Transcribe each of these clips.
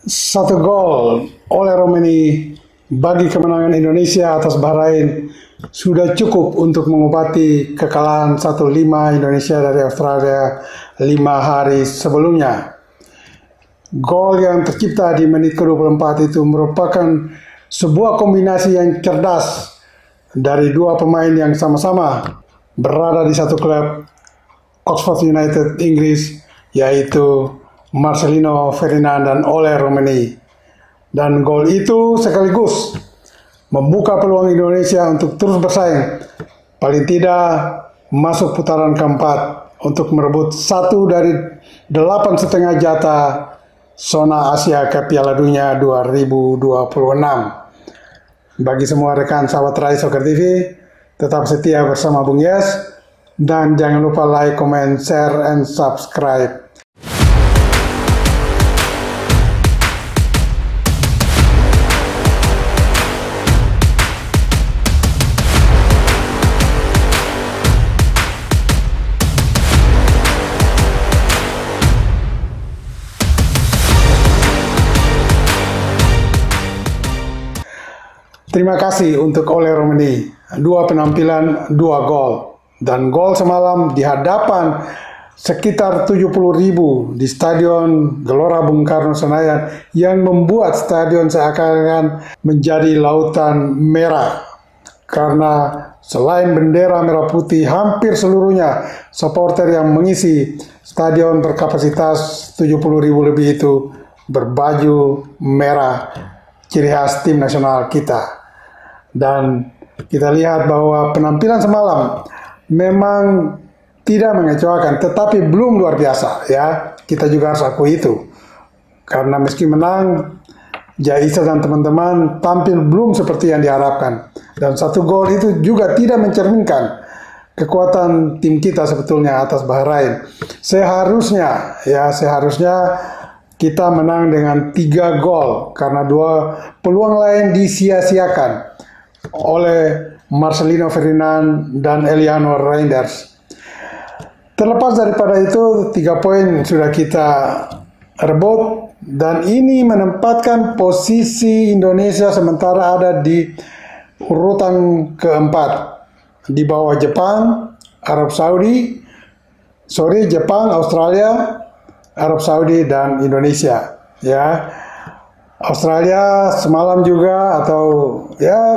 Satu gol oleh Romeni bagi kemenangan Indonesia atas Bahrain sudah cukup untuk mengobati kekalahan 1-5 Indonesia dari Australia 5 hari sebelumnya. Gol yang tercipta di menit ke-24 itu merupakan sebuah kombinasi yang cerdas dari dua pemain yang sama-sama berada di satu klub Oxford United Inggris, yaitu Marcelino Ferdinand dan Ole Romeni. Dan gol itu sekaligus membuka peluang Indonesia untuk terus bersaing, paling tidak masuk putaran keempat untuk merebut 1 dari 8,5 jatah zona Asia ke Piala Dunia 2026. Bagi semua rekan sahabat Rai Soccer TV, tetap setia bersama Bung Yes, dan jangan lupa like, comment, share, and subscribe. Terima kasih untuk Ole Romeni, 2 penampilan, 2 gol. Dan gol semalam di hadapan sekitar 70.000 di Stadion Gelora Bung Karno Senayan yang membuat stadion seakan-akan menjadi lautan merah. Karena selain bendera merah putih, hampir seluruhnya supporter yang mengisi stadion berkapasitas 70.000 lebih itu berbaju merah, ciri khas tim nasional kita. Dan kita lihat bahwa penampilan semalam memang tidak mengecewakan, tetapi belum luar biasa ya. Kita juga harus akui itu. Karena meski menang, Jaisa dan teman-teman tampil belum seperti yang diharapkan. Dan 1 gol itu juga tidak mencerminkan kekuatan tim kita sebetulnya atas Bahrain. Seharusnya kita menang dengan 3 gol karena 2 peluang lain disia-siakan oleh Marcelino Ferdinand dan Eliano Reinders. Terlepas daripada itu, 3 poin sudah kita rebut dan ini menempatkan posisi Indonesia sementara ada di urutan keempat di bawah Jepang, Jepang, Australia, Arab Saudi, dan Indonesia ya. Australia semalam juga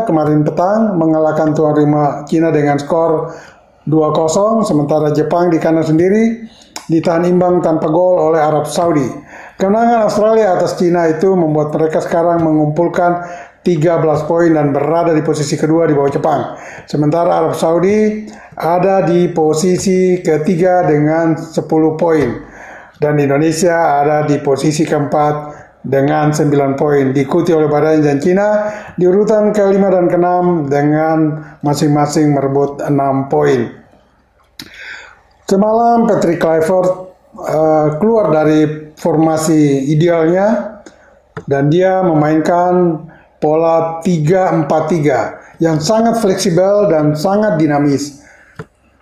kemarin petang mengalahkan tuan rumah Cina dengan skor 2-0, sementara Jepang di kandang sendiri ditahan imbang tanpa gol oleh Arab Saudi. Kemenangan Australia atas Cina itu membuat mereka sekarang mengumpulkan 13 poin dan berada di posisi kedua di bawah Jepang. Sementara Arab Saudi ada di posisi ketiga dengan 10 poin. Dan Indonesia ada di posisi keempat dengan 9 poin, diikuti oleh Bahrain dan Cina di urutan ke-5 dan ke-6 dengan masing-masing merebut 6 poin. Semalam Patrick Kluivert keluar dari formasi idealnya dan dia memainkan pola 3-4-3 yang sangat fleksibel dan sangat dinamis.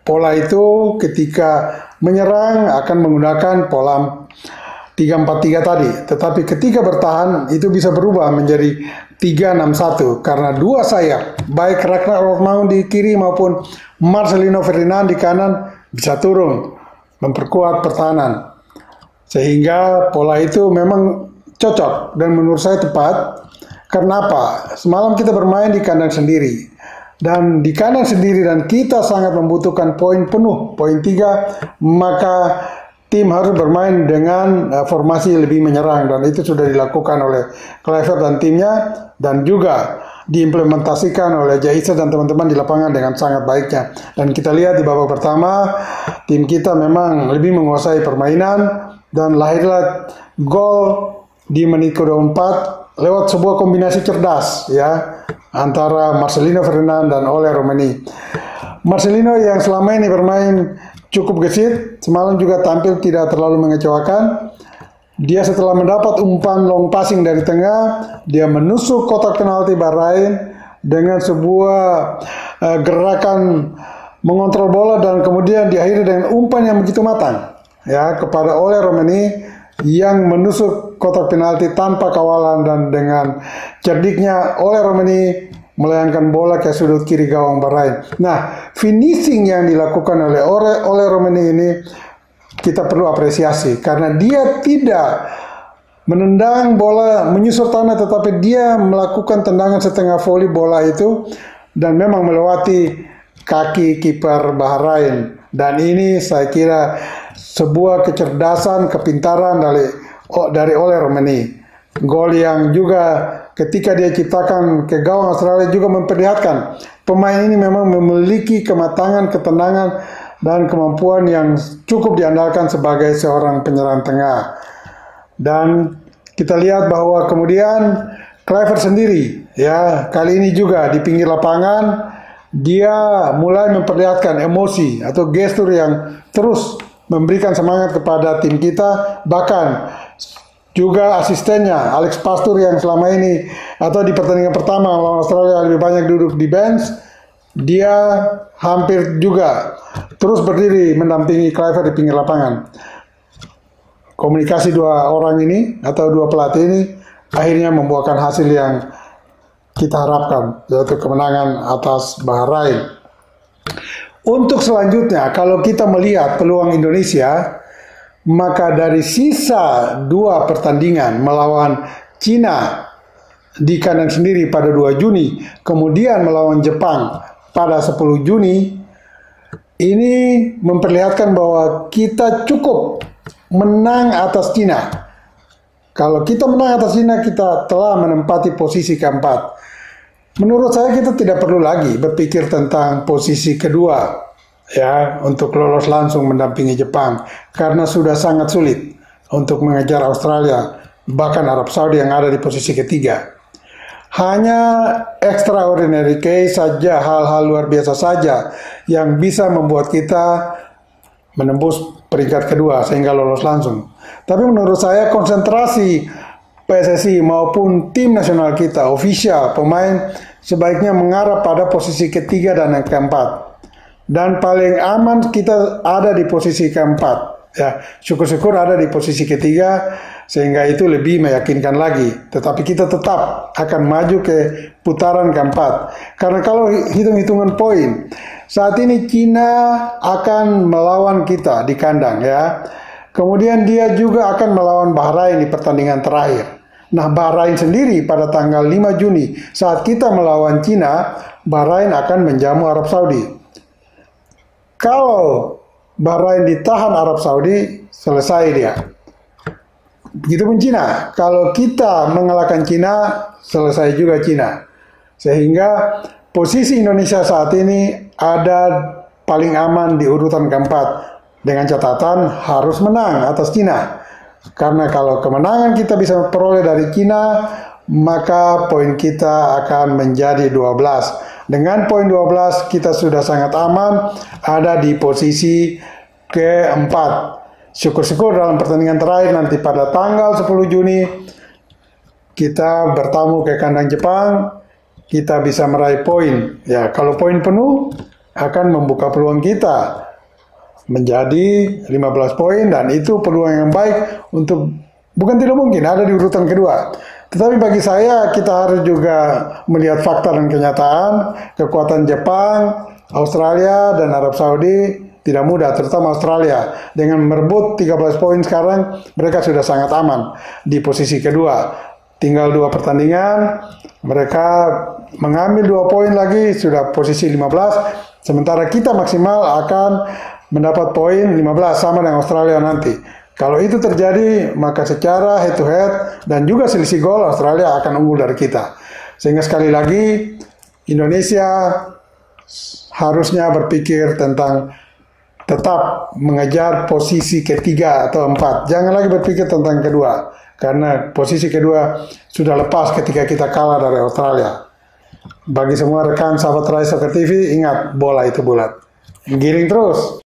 Pola itu ketika menyerang akan menggunakan pola 3-4-3 tadi, tetapi ketika bertahan itu bisa berubah menjadi 3-6-1 karena 2 sayap, baik Ragnar Ormaun di kiri maupun Marcelino Ferdinand di kanan bisa turun memperkuat pertahanan. Sehingga pola itu memang cocok dan menurut saya tepat. Karena apa? Semalam kita bermain di kandang sendiri. Dan di kandang sendiri dan kita sangat membutuhkan poin penuh, poin 3, maka tim harus bermain dengan formasi lebih menyerang dan itu sudah dilakukan oleh Kluivert dan timnya dan juga diimplementasikan oleh Jaisa dan teman-teman di lapangan dengan sangat baiknya. Dan kita lihat di babak pertama tim kita memang lebih menguasai permainan dan lahirlah gol di menit ke-24 lewat sebuah kombinasi cerdas ya antara Marcelino Ferdinand dan Ole Romeni. Marcelino yang selama ini bermain cukup gesit, semalam juga tampil tidak terlalu mengecewakan. Dia setelah mendapat umpan long passing dari tengah, dia menusuk kotak penalti Bahrain dengan sebuah gerakan mengontrol bola dan kemudian diakhiri dengan umpan yang begitu matang ya kepada Ole Romeni yang menusuk kotak penalti tanpa kawalan, dan dengan cerdiknya Ole Romeni melayangkan bola ke sudut kiri gawang Bahrain. Nah, finishing yang dilakukan oleh Ole Romeni ini kita perlu apresiasi karena dia tidak menendang bola menyusur tanah, tetapi dia melakukan tendangan setengah voli bola itu dan memang melewati kaki kiper Bahrain. Dan ini saya kira sebuah kecerdasan, kepintaran dari Ole Romeni. Gol yang juga ketika dia ciptakan ke gawang Australia juga memperlihatkan pemain ini memang memiliki kematangan, ketenangan, dan kemampuan yang cukup diandalkan sebagai seorang penyerang tengah. Dan kita lihat bahwa kemudian Kluivert sendiri, ya kali ini juga di pinggir lapangan, dia mulai memperlihatkan emosi atau gestur yang terus memberikan semangat kepada tim kita. Bahkan juga asistennya Alex Pastur yang selama ini atau di pertandingan pertama lawan Australia lebih banyak duduk di bench, dia hampir juga terus berdiri mendampingi Kluivert di pinggir lapangan. Komunikasi dua orang ini atau dua pelatih ini akhirnya membuahkan hasil yang kita harapkan, yaitu kemenangan atas Bahrain. Untuk selanjutnya, kalau kita melihat peluang Indonesia, maka dari sisa 2 pertandingan melawan Cina di kandang sendiri pada 2 Juni, kemudian melawan Jepang pada 10 Juni, ini memperlihatkan bahwa kita cukup menang atas Cina. Kalau kita menang atas Cina, kita telah menempati posisi keempat. Menurut saya kita tidak perlu lagi berpikir tentang posisi kedua, ya, untuk lolos langsung mendampingi Jepang, karena sudah sangat sulit untuk mengejar Australia, bahkan Arab Saudi yang ada di posisi ketiga. Hanya extraordinary case saja, hal-hal luar biasa saja yang bisa membuat kita menembus peringkat kedua sehingga lolos langsung. Tapi menurut saya konsentrasi PSSI maupun tim nasional kita, official, pemain sebaiknya mengarah pada posisi ketiga dan yang keempat. Dan paling aman kita ada di posisi keempat. Ya, syukur-syukur ada di posisi ketiga sehingga itu lebih meyakinkan lagi. Tetapi kita tetap akan maju ke putaran keempat. Karena kalau hitung-hitungan poin, saat ini Cina akan melawan kita di kandang, ya. Kemudian dia juga akan melawan Bahrain di pertandingan terakhir. Nah, Bahrain sendiri pada tanggal 5 Juni saat kita melawan Cina, Bahrain akan menjamu Arab Saudi. Kalau Bahrain ditahan Arab Saudi, selesai dia. Begitupun Cina. Kalau kita mengalahkan Cina, selesai juga Cina. Sehingga posisi Indonesia saat ini ada paling aman di urutan keempat. Dengan catatan harus menang atas Cina. Karena kalau kemenangan kita bisa peroleh dari Cina, maka poin kita akan menjadi 12. Dengan poin 12 kita sudah sangat aman, ada di posisi keempat. Syukur-syukur dalam pertandingan terakhir nanti pada tanggal 10 Juni kita bertamu ke kandang Jepang, kita bisa meraih poin. Ya, kalau poin penuh akan membuka peluang kita menjadi 15 poin, dan itu peluang yang baik untuk, bukan tidak mungkin, ada di urutan kedua. Tetapi bagi saya kita harus juga melihat fakta dan kenyataan. Kekuatan Jepang, Australia, dan Arab Saudi tidak mudah, terutama Australia. Dengan merebut 13 poin sekarang, mereka sudah sangat aman di posisi kedua. Tinggal 2 pertandingan, mereka mengambil 2 poin lagi, sudah posisi 15. Sementara kita maksimal akan mendapat poin 15 sama dengan Australia nanti. Kalau itu terjadi, maka secara head to head dan juga selisih gol, Australia akan unggul dari kita. Sehingga sekali lagi, Indonesia harusnya berpikir tentang tetap mengejar posisi ketiga atau 4. Jangan lagi berpikir tentang kedua, karena posisi kedua sudah lepas ketika kita kalah dari Australia. Bagi semua rekan sahabat Rai Soccer TV, ingat, bola itu bulat. Giring terus.